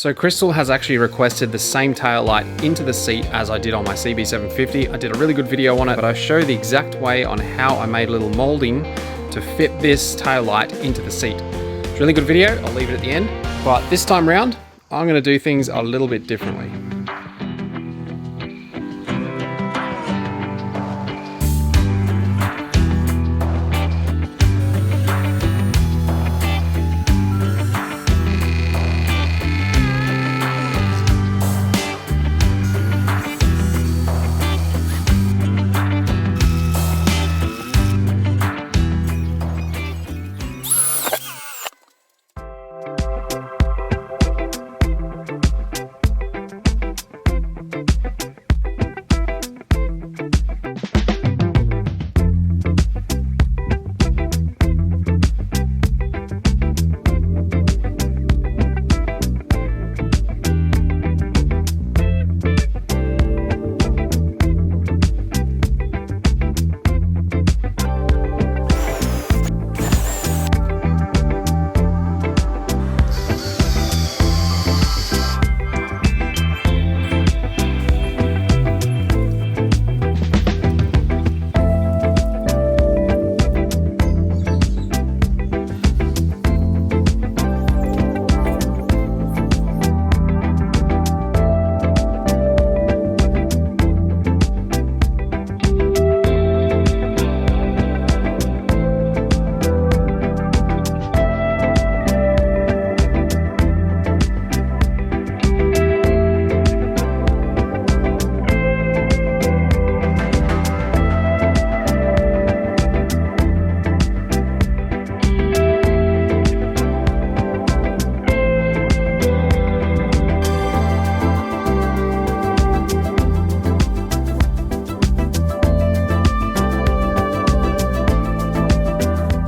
So Crystal has actually requested the same tail light into the seat as I did on my CB750. I did a really good video on it, but I show the exact way on how I made a little molding to fit this tail light into the seat. It's a really good video, I'll leave it at the end. But this time round, I'm gonna do things a little bit differently.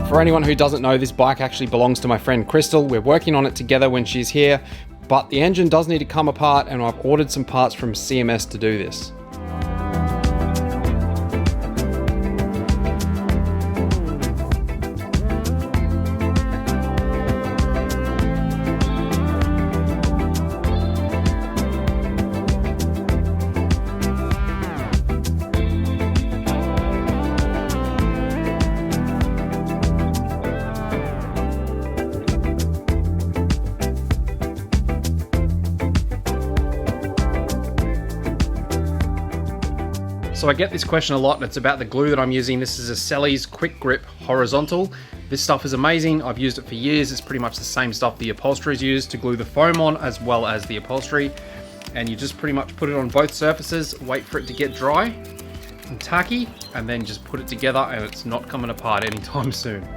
For anyone who doesn't know, this bike actually belongs to my friend Crystal. We're working on it together when she's here, but the engine does need to come apart and I've ordered some parts from CMS to do this. So I get this question a lot, and it's about the glue that I'm using. This is a Selleys Quick Grip Horizontal. This stuff is amazing. I've used it for years. It's pretty much the same stuff the upholsterers use to glue the foam on as well as the upholstery. And you just pretty much put it on both surfaces, wait for it to get dry and tacky, and then just put it together and it's not coming apart anytime soon.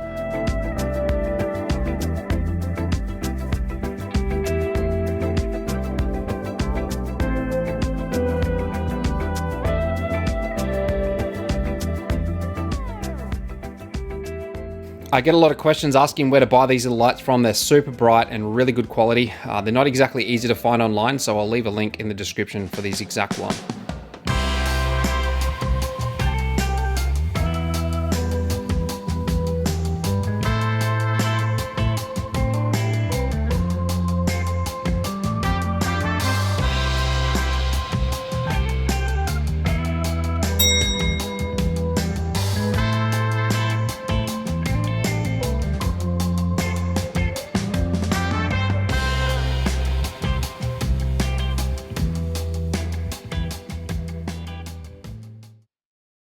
I get a lot of questions asking where to buy these little lights from. They're super bright and really good quality. They're not exactly easy to find online, so I'll leave a link in the description for these exact one.